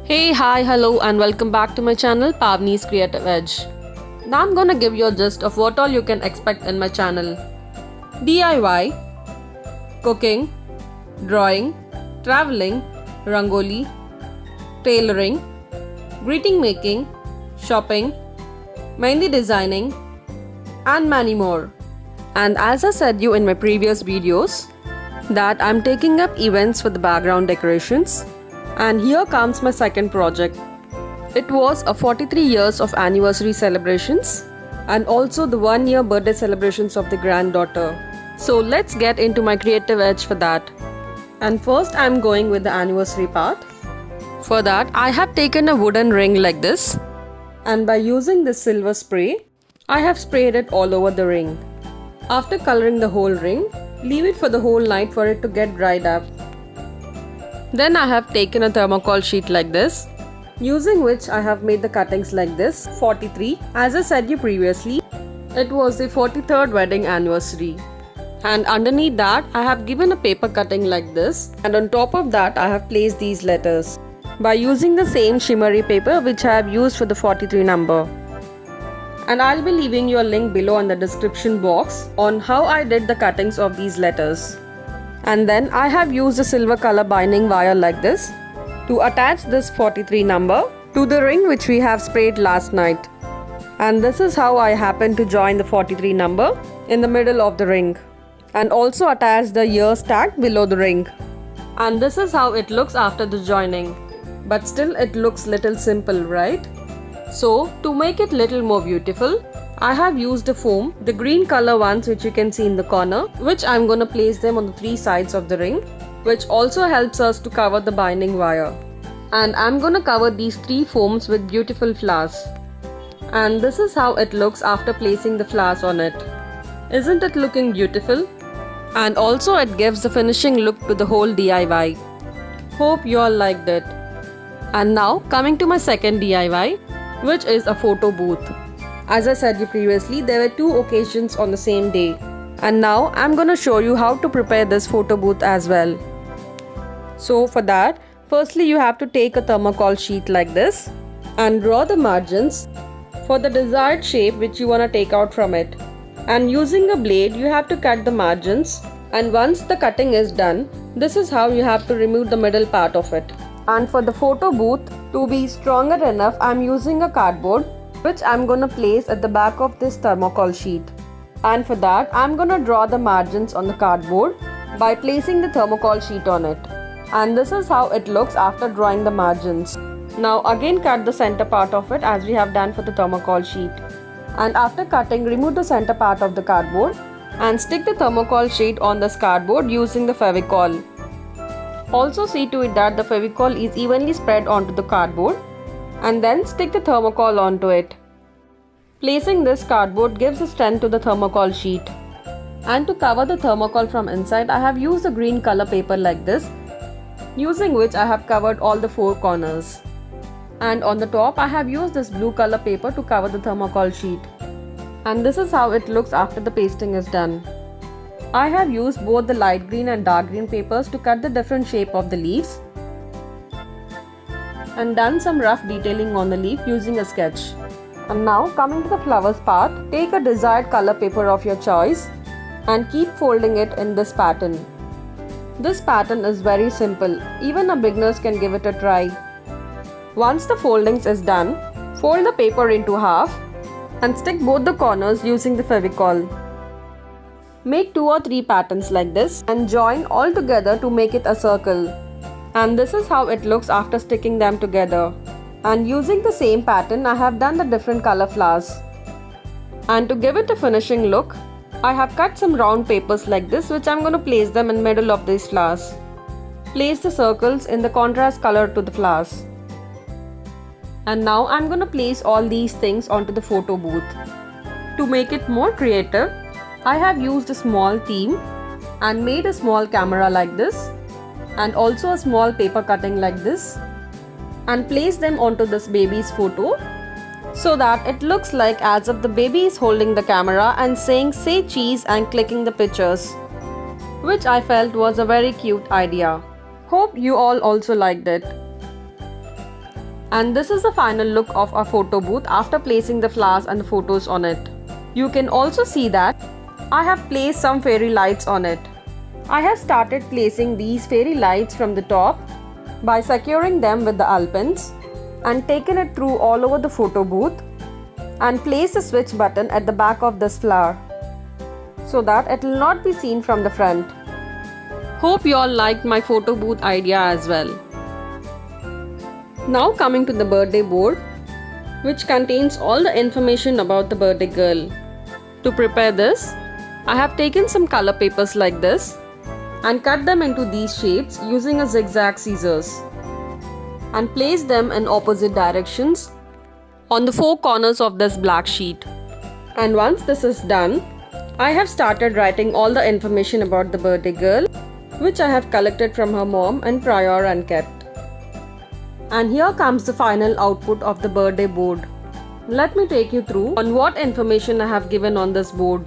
Hey, hi, hello, and welcome back to my channel Pavni's Creative Edge. Now I'm gonna give you a gist of what all you can expect in my channel: DIY, cooking, drawing, traveling, rangoli, tailoring, greeting making, shopping, mehndi designing, and many more. And as I said you in my previous videos, that I'm taking up events for the background decorations. And here comes my second project. It was a 43 years of anniversary celebrations and also the 1 year birthday celebrations of the granddaughter. So let's get into my creative edge for that. And first I'm going with the anniversary part. For that I have taken a wooden ring like this, and by using this silver spray, I have sprayed it all over the ring. After coloring the whole ring, leave it for the whole night for it to get dried up. Then I have taken a thermocol sheet like this, using which I have made the cuttings like this, 43. As I said you previously, it was the 43rd wedding anniversary. And underneath that I have given a paper cutting like this, and on top of that I have placed these letters by using the same shimmery paper which I have used for the 43 number. And I'll be leaving you a link below in the description box on how I did the cuttings of these letters. And then I have used a silver color binding wire like this to attach this 43 number to the ring which we have sprayed last night. And this is how I happen to join the 43 number in the middle of the ring, and also attach the years tag below the ring. And this is how it looks after the joining. But still it looks little simple, right? So to make it little more beautiful, I have used a foam, the green color ones which you can see in the corner, which I'm gonna place them on the 3 sides of the ring, which also helps us to cover the binding wire. And I'm gonna cover these 3 foams with beautiful flowers. And this is how it looks after placing the flowers on it. Isn't it looking beautiful? And also it gives the finishing look to the whole DIY. Hope you all liked it. And now coming to my second DIY, which is a photo booth. As I said you previously, there were 2 occasions on the same day, and now I'm gonna show you how to prepare this photo booth as well. So for that, firstly you have to take a thermocol sheet like this and draw the margins for the desired shape which you wanna take out from it. And using a blade you have to cut the margins, and once the cutting is done, this is how you have to remove the middle part of it. And for the photo booth to be stronger enough, I'm using a cardboard which I'm gonna place at the back of this thermocol sheet. And for that I'm gonna draw the margins on the cardboard by placing the thermocol sheet on it. And this is how it looks after drawing the margins. Now again cut the center part of it as we have done for the thermocol sheet. And after cutting, remove the center part of the cardboard and stick the thermocol sheet on this cardboard using the Fevicol. Also see to it that the Fevicol is evenly spread onto the cardboard, and then stick the thermocol onto it. Placing this cardboard gives a strength to the thermocol sheet. And to cover the thermocol from inside, I have used a green color paper like this, using which I have covered all the 4 corners. And on the top I have used this blue color paper to cover the thermocol sheet. And this is how it looks after the pasting is done. I have used both the light green and dark green papers to cut the different shape of the leaves, and done some rough detailing on the leaf using a sketch. And now coming to the flowers part, take a desired color paper of your choice and keep folding it in this pattern. This pattern is very simple, even a beginners can give it a try. Once the foldings is done, fold the paper into half and stick both the corners using the Fevicol. Make 2 or 3 patterns like this and join all together to make it a circle. And this is how it looks after sticking them together. And using the same pattern, I have done the different color flowers. And to give it a finishing look, I have cut some round papers like this, which I'm going to place them in the middle of these flowers. Place the circles in the contrast color to the flowers. And now I'm going to place all these things onto the photo booth. To make it more creative, I have used a small theme and made a small camera like this, and also a small paper cutting like this, and place them onto this baby's photo so that it looks like as if the baby is holding the camera and saying "say cheese" and clicking the pictures, which I felt was a very cute idea. Hope you all also liked it. And this is the final look of our photo booth after placing the flowers and the photos on it. You can also see that I have placed some fairy lights on it. I have started placing these fairy lights from the top by securing them with the alpins and taken it through all over the photo booth and place the switch button at the back of this flower so that it will not be seen from the front. Hope you all liked my photo booth idea as well. Now coming to the birthday board, which contains all the information about the birthday girl. To prepare this, I have taken some color papers like this and cut them into these shapes using a zigzag scissors and place them in opposite directions on the four corners of this black sheet. And once this is done, I have started writing all the information about the birthday girl, which I have collected from her mom and prior and kept. And here comes the final output of the birthday board. Let me take you through on what information I have given on this board.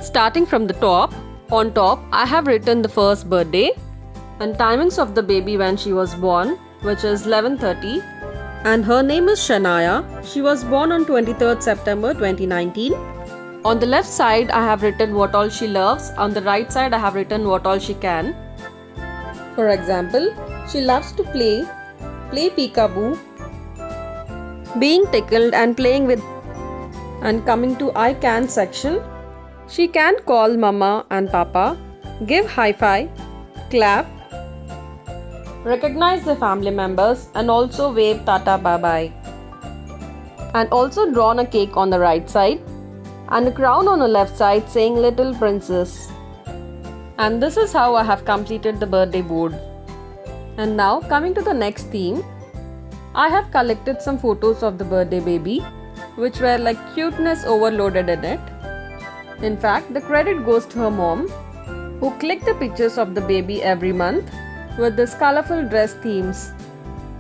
Starting from the top, on top I have written the first birthday and timings of the baby when she was born, which is 11:30, and her name is Shania. She was born on 23rd September 2019. On the left side I have written what all she loves, on the right side I have written what all she can. For example, she loves to play peekaboo, being tickled and playing with. And coming to I can section, she can call mama and papa, give high five, clap, recognize the family members and also wave tata bye bye. And also drawn a cake on the right side and a crown on the left side saying little princess. And this is how I have completed the birthday board. And now coming to the next theme, I have collected some photos of the birthday baby which were like cuteness overloaded in it. In fact, the credit goes to her mom who clicked the pictures of the baby every month with this colorful dress themes.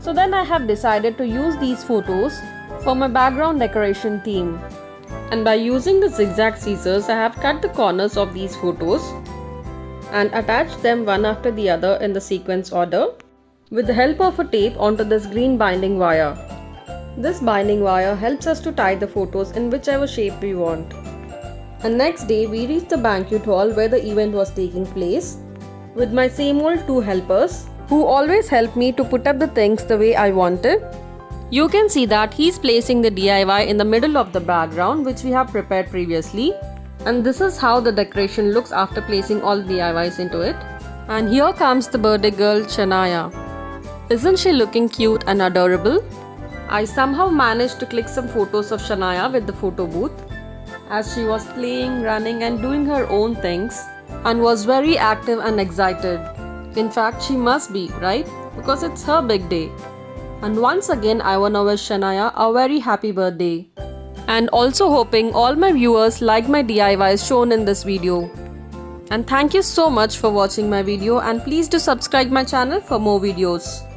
So then I have decided to use these photos for my background decoration theme. And by using the zigzag scissors, I have cut the corners of these photos and attached them one after the other in the sequence order with the help of a tape onto this green binding wire. This binding wire helps us to tie the photos in whichever shape we want. And next day we reached the banquet hall where the event was taking place with my same old two helpers who always help me to put up the things the way I wanted. You can see that he's placing the DIY in the middle of the background which we have prepared previously. And this is how the decoration looks after placing all the DIYs into it. And here comes the birthday girl Shania. Isn't she looking cute and adorable? I somehow managed to click some photos of Shania with the photo booth as she was playing, running and doing her own things and was very active and excited. In fact, she must be, right? Because it's her big day. And once again, I wanna wish Shania a very happy birthday. And also hoping all my viewers like my DIYs shown in this video. And thank you so much for watching my video and please do subscribe my channel for more videos.